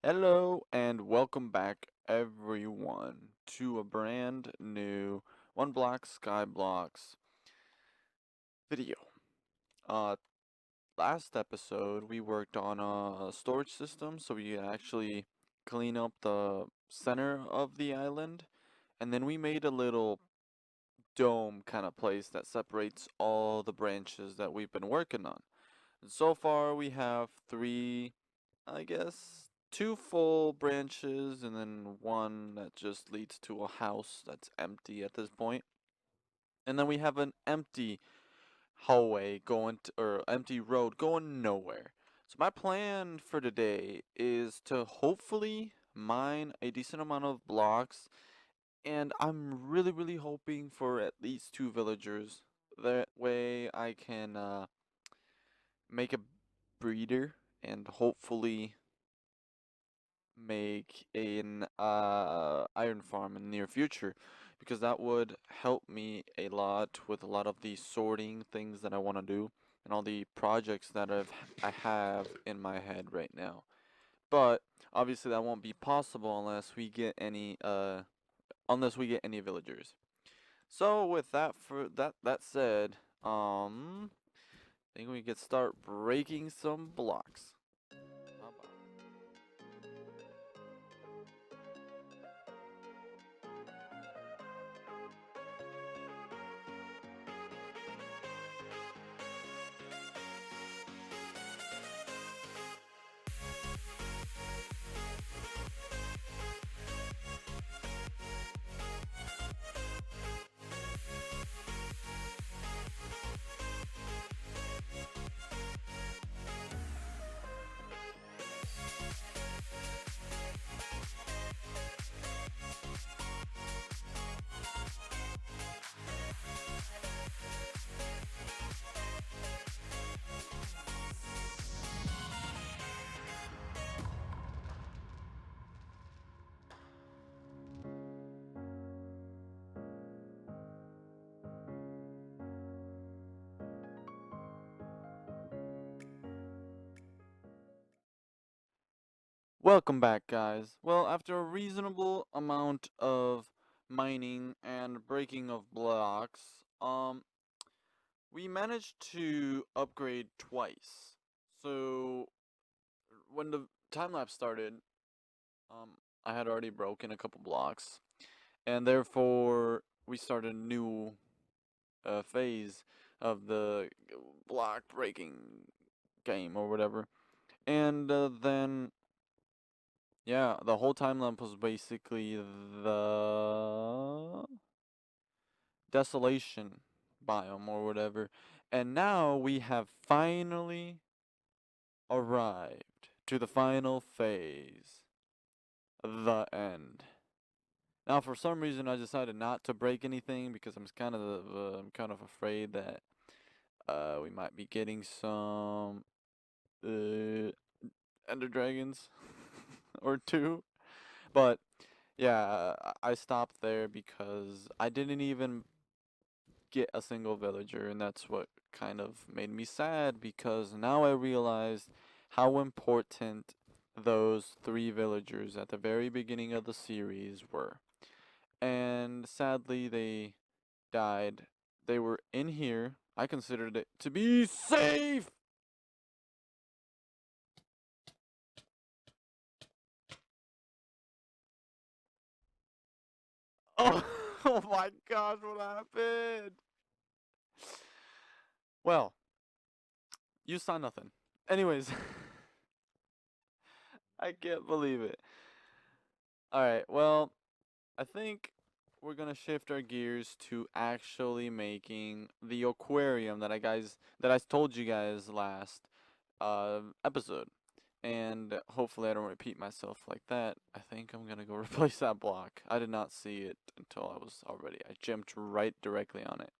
Hello and welcome back everyone to a brand new One Block Skyblocks video. Uh Last episode we worked on a storage system so we could actually clean up the center of the island, and then we made a little dome kind of place that separates all the branches that we've been working on. And so far we have three, I guess, two full branches and then one that just leads to a house that's empty at this point. And then we have an empty hallway going to, or empty road going nowhere. So my plan for today is to hopefully mine a decent amount of blocks, and I'm really hoping for at least two villagers. That way I can make a breeder and hopefully make an iron farm in the near future, because that would help me a lot with a lot of the sorting things that I want to do and all the projects that I have in my head right now. But obviously that won't be possible unless we get any villagers. So with that said, I think we could start breaking some blocks. How about Welcome back, guys. Well, after a reasonable amount of mining and breaking of blocks, we managed to upgrade twice. So when the time lapse started, um, I had already broken a couple blocks, and therefore we started a new phase of the block breaking game or whatever. And then yeah, the whole time lamp was basically the desolation biome or whatever. And now we have finally arrived to the final phase, the end. Now, for some reason, I decided not to break anything because I'm kind of afraid that we might be getting some ender dragons or two. But yeah, I stopped there because I didn't even get a single villager, and that's what kind of made me sad, because now I realized how important those three villagers at the very beginning of the series were. And sadly, they died. They were in here. I considered it to be safe! Oh, oh my gosh, what happened? Well, you saw nothing. Anyways, I can't believe it. Alright, well, I think we're gonna shift our gears to actually making the aquarium that I told you guys last episode. And hopefully I don't repeat myself like that. I think I'm gonna go replace that block. I did not see it until I jumped right directly on it.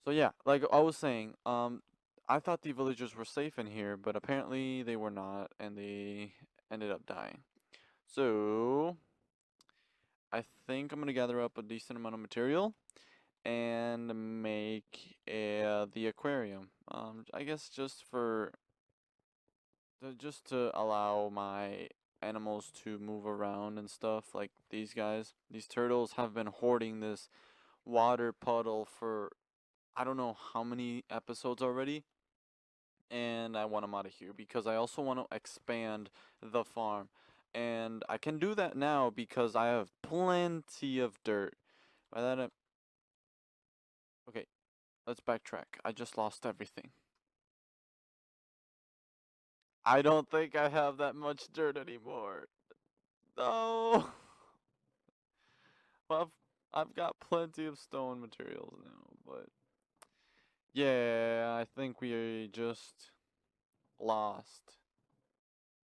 So yeah, like I was saying, I thought the villagers were safe in here, but apparently they were not, and they ended up dying. So I think I'm gonna gather up a decent amount of material and make the aquarium. I guess just for just to allow my animals to move around and stuff, like these guys. These turtles have been hoarding this water puddle for I don't know how many episodes already, and I want them out of here because I also want to expand the farm. And I can do that now because I have plenty of dirt. By that, okay, let's backtrack. I just lost everything. I don't think I have that much dirt anymore. No. Well, I've got plenty of stone materials now, but yeah, I think we just lost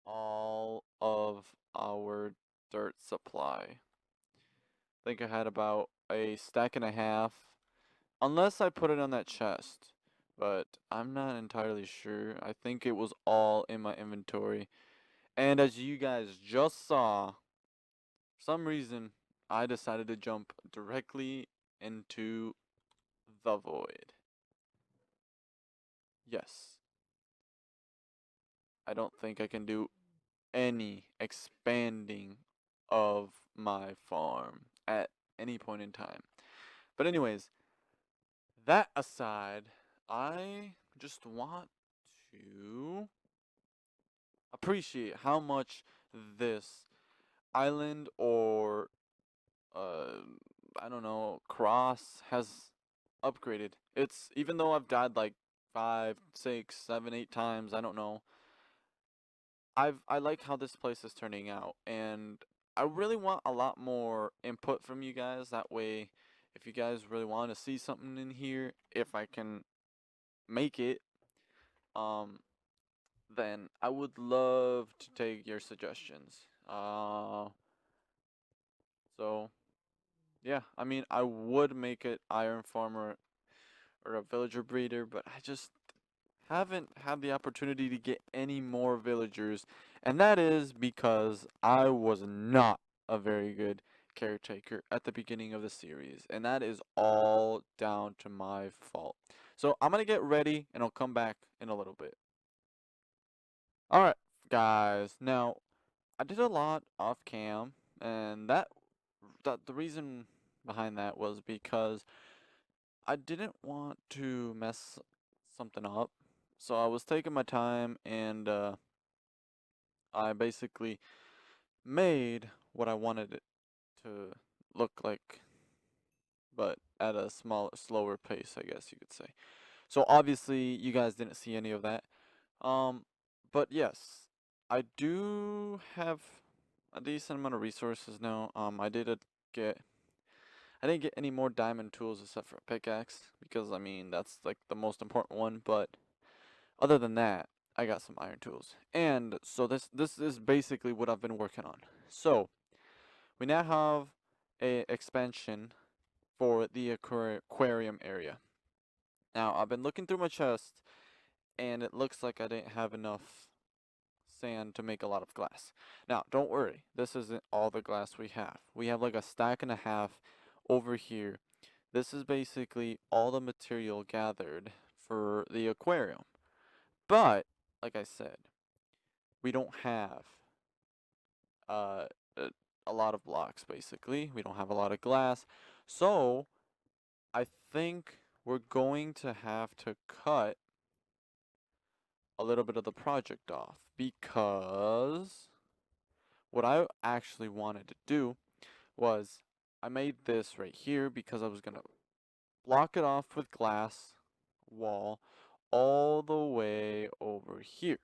all of our dirt supply. I think I had about a stack and a half, unless I put it on that chest, but I'm not entirely sure. I think it was all in my inventory. And as you guys just saw, for some reason, I decided to jump directly into the void. Yes, I don't think I can do any expanding of my farm at any point in time. But anyways, that aside, I just want to appreciate how much this island or uh I don't know, cross has upgraded. It's even though I've died like 5, 6, 7, 8 times, I don't know. I like how this place is turning out, and I really want a lot more input from you guys. That way, if you guys really want to see something in here, if I can make it, um, then I would love to take your suggestions. So yeah, I mean, I would make it iron farmer or a villager breeder, but I just haven't had the opportunity to get any more villagers, and that is because I was not a very good caretaker at the beginning of the series, and that is all down to my fault. So I'm gonna get ready, and I'll come back in a little bit. Alright, guys, now I did a lot off cam, and that the reason behind that was because I didn't want to mess something up. So I was taking my time and I basically made what I wanted it to look like, but at a slower pace, I guess you could say. So obviously you guys didn't see any of that. Um, but yes, I do have a decent amount of resources now. Get I didn't get any more diamond tools except for a pickaxe because I mean that's like the most important one, but other than that, I got some iron tools. And so this is basically what I've been working on. So, we now have a expansion for the aquarium area. Now, I've been looking through my chest and it looks like I didn't have enough sand to make a lot of glass. Now, don't worry. This isn't all the glass we have. We have like a stack and a half over here. This is basically all the material gathered for the aquarium. But, like I said, we don't have uh, a, a lot of blocks, basically. We don't have a lot of glass. So, I think we're going to have to cut a little bit of the project off because what I actually wanted to do was I made this right here because I was going to block it off with glass wall all the way over here.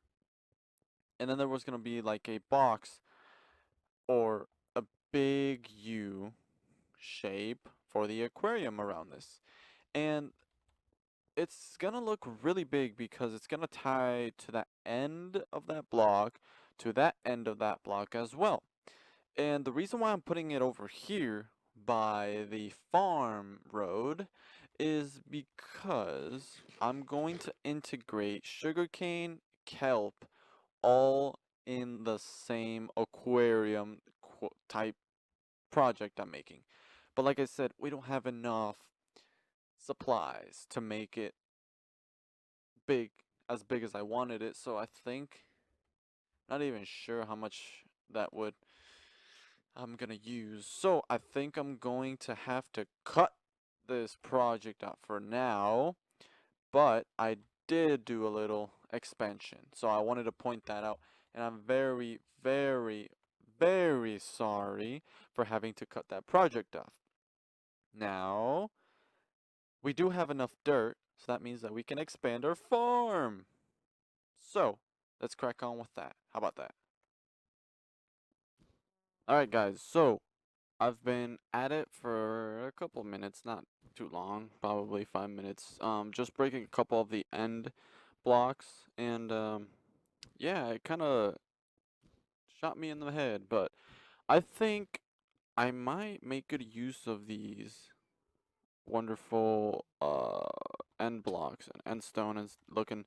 And then there was going to be like a box or a big U shape for the aquarium around this. And it's gonna look really big because it's gonna tie to that end of that block to that end of that block as well. And the reason why I'm putting it over here by the farm road is because I'm going to integrate sugarcane, kelp, all in the same aquarium type project I'm making. But like I said, we don't have enough supplies to make it big, as big as I wanted it. So I think Not even sure how much that would I'm gonna use. So I think I'm going to have to cut this project out for now, but I did do a little expansion. So I wanted to point that out, and I'm very, very, very sorry for having to cut that project off. Now, we do have enough dirt, so that means that we can expand our farm. So, let's crack on with that. How about that? Alright guys, so I've been at it for a couple minutes, not too long, probably 5 minutes. Just breaking a couple of the end blocks, and yeah, it kind of shot me in the head, but I think I might make good use of these wonderful end blocks and end stone and looking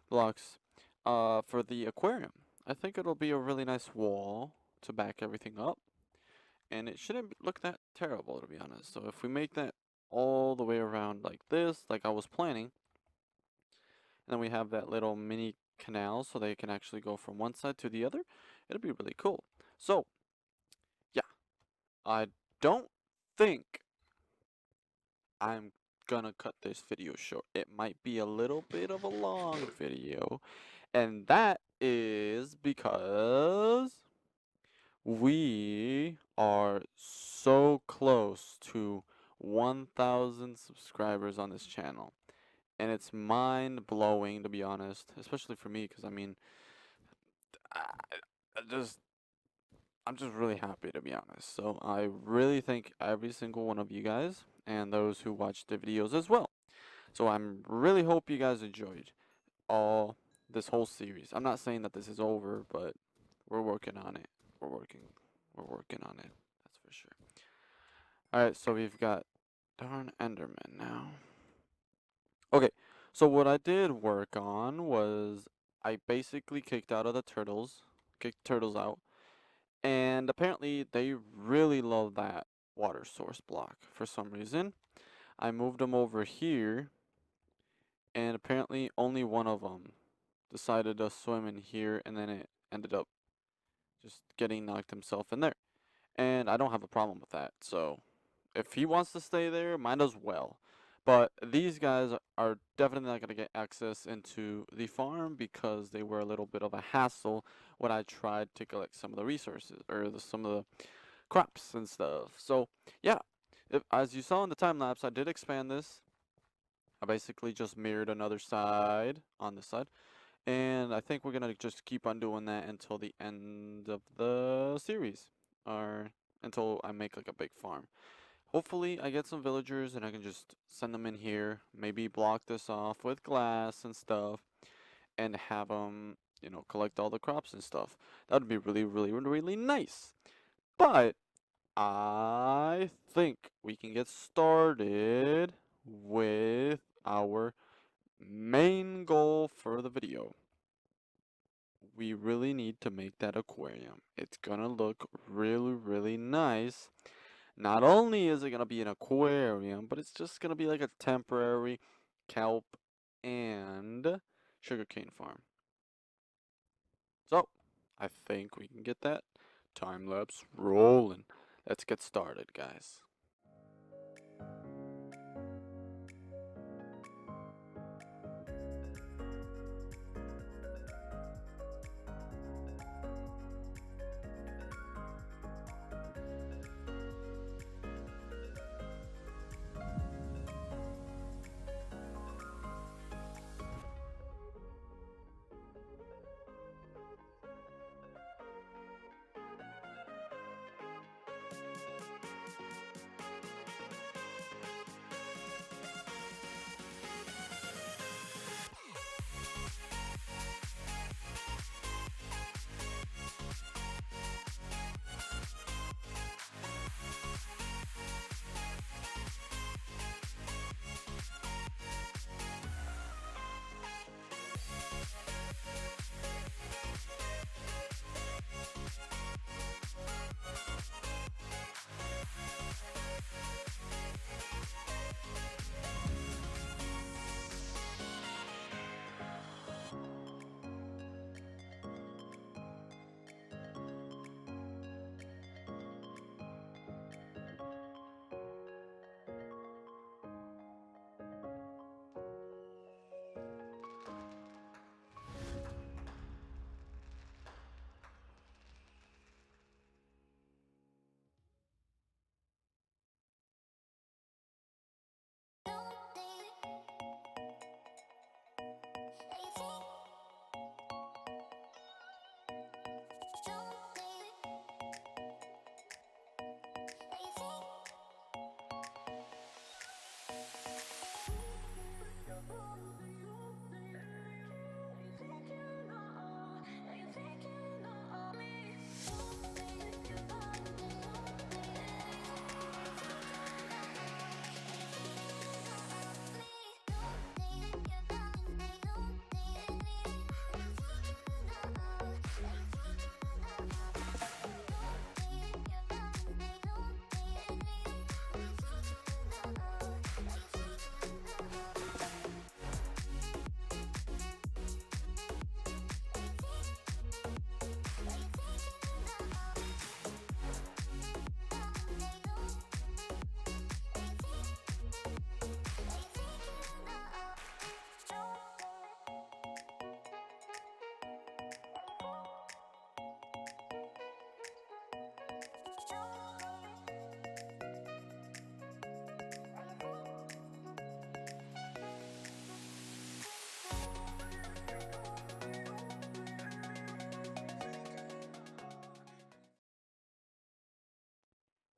blocks for the aquarium. I think it'll be a really nice wall to back everything up, and it shouldn't look that terrible, to be honest. So if we make that all the way around like this, like I was planning, and then we have that little mini canal so they can actually go from one side to the other, it'll be really cool. So yeah, I don't think I'm gonna cut this video short. It might be a little bit of a long video, and that is because we are so close to 1,000 subscribers on this channel. And it's mind blowing, to be honest, especially for me, because I mean, I, I just I'm just really happy, to be honest. So I really thank every single one of you guys and those who watch the videos as well. So I'm really hope you guys enjoyed all this whole series. I'm not saying that this is over, but we're working on it. We're working on it. That's for sure. Alright, so we've got darn Enderman now. Okay, so what I did work on was I basically kicked turtles out, and apparently they really love that water source block for some reason. I moved them over here, and apparently only one of them decided to swim in here, and then it ended up just getting knocked himself in there. And I don't have a problem with that, so if he wants to stay there, might as well. But these guys are definitely not going to get access into the farm because they were a little bit of a hassle when I tried to collect some of the resources or some of the crops and stuff. So yeah, as you saw in the time lapse, I did expand this. I basically just mirrored another side on this side. And I think we're going to just keep on doing that until the end of the series. Or until I make like a big farm. Hopefully I get some villagers and I can just send them in here. Maybe block this off with glass and stuff. And have them, collect all the crops and stuff. That would be really, really, really nice. But I think we can get started with our main goal for the video. We really need to make that aquarium. It's gonna look really, really nice. Not only is it gonna be an aquarium, but it's just gonna be like a temporary kelp and sugarcane farm. So, I think we can get that time lapse rolling. Let's get started, guys.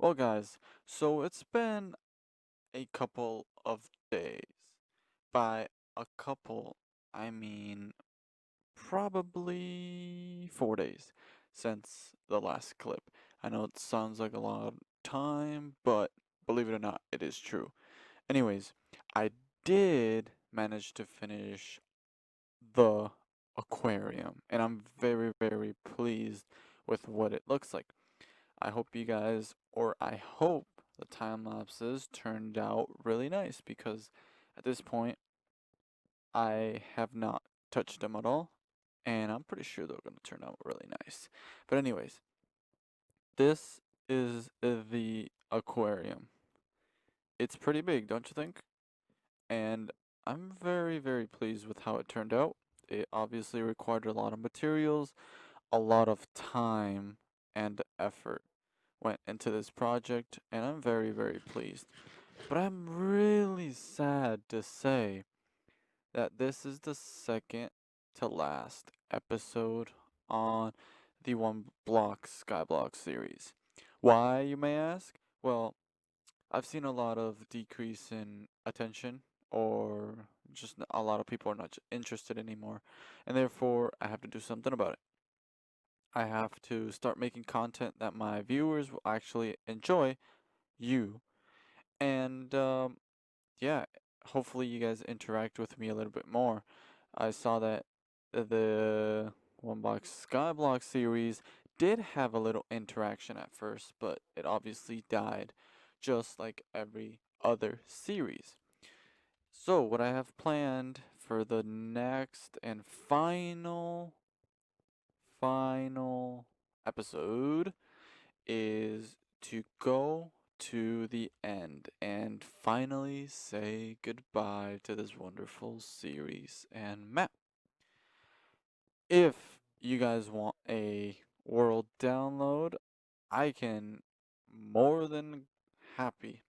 Well, guys, so it's been a couple of days. By a couple, I mean probably 4 days since the last clip. I know it sounds like a lot of time, but believe it or not, it is true. Anyways, I did manage to finish the aquarium, and I'm very, very pleased with what it looks like. I hope you guys, or I hope the time lapses turned out really nice because at this point I have not touched them at all, and I'm pretty sure they're going to turn out really nice. But anyways, this is the aquarium. It's pretty big, don't you think? And I'm very, very pleased with how it turned out. It obviously required a lot of materials, a lot of time and effort went into this project, and I'm very, very pleased. But I'm really sad to say that this is the second to last episode on the One Block Skyblock series. Why, you may ask? Well, I've seen a lot of decrease in attention, or just a lot of people are not interested anymore, and therefore I have to do something about it. I have to start making content that my viewers will actually enjoy, you, and yeah, hopefully you guys interact with me a little bit more. I saw that the One Block Skyblock series did have a little interaction at first, but it obviously died, just like every other series. So, what I have planned for the next and final episode is to go to the end and finally say goodbye to this wonderful series and map. If you guys want a world download, I can more than happy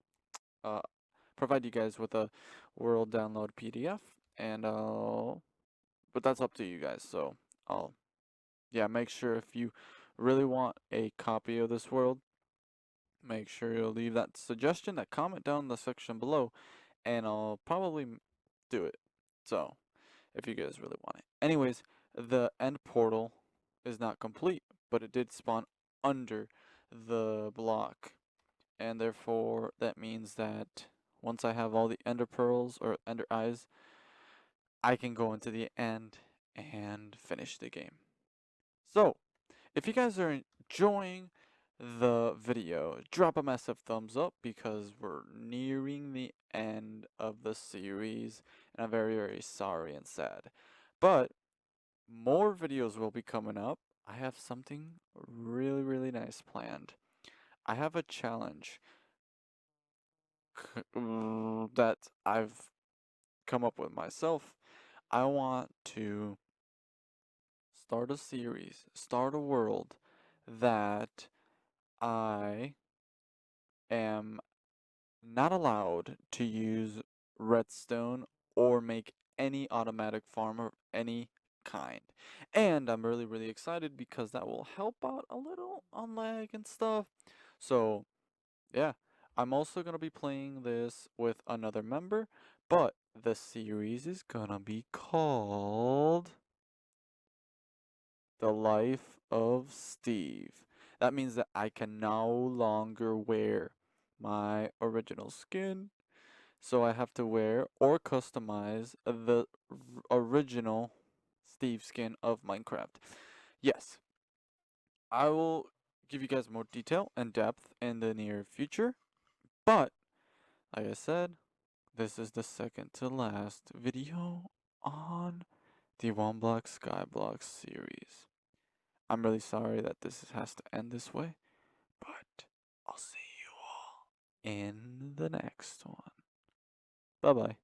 uh, provide you guys with a world download PDF, and but that's up to you guys. So I'll yeah, make sure if you really want a copy of this world, make sure you'll leave that suggestion, that comment down in the section below, and I'll probably do it. So, if you guys really want it. Anyways, the end portal is not complete, but it did spawn under the block, and therefore that means that once I have all the ender pearls or ender eyes, I can go into the end and finish the game. So, if you guys are enjoying the video, drop a massive thumbs up because we're nearing the end of the series, and I'm very, very sorry and sad. But more videos will be coming up. I have something really, really nice planned. I have a challenge that I've come up with myself. I want to start a series, start a world that I am not allowed to use redstone or make any automatic farm of any kind. And I'm really, really excited because that will help out a little on lag and stuff. So, yeah. I'm also gonna be playing this with another member, but the series is gonna be called The Life of Steve. That means that I can no longer wear my original skin, so I have to wear or customize the original Steve skin of Minecraft. Yes, I will give you guys more detail and depth in the near future, but like I said, this is the second to last video on the One Block Skyblock series. I'm really sorry that this has to end this way, but I'll see you all in the next one. Bye bye.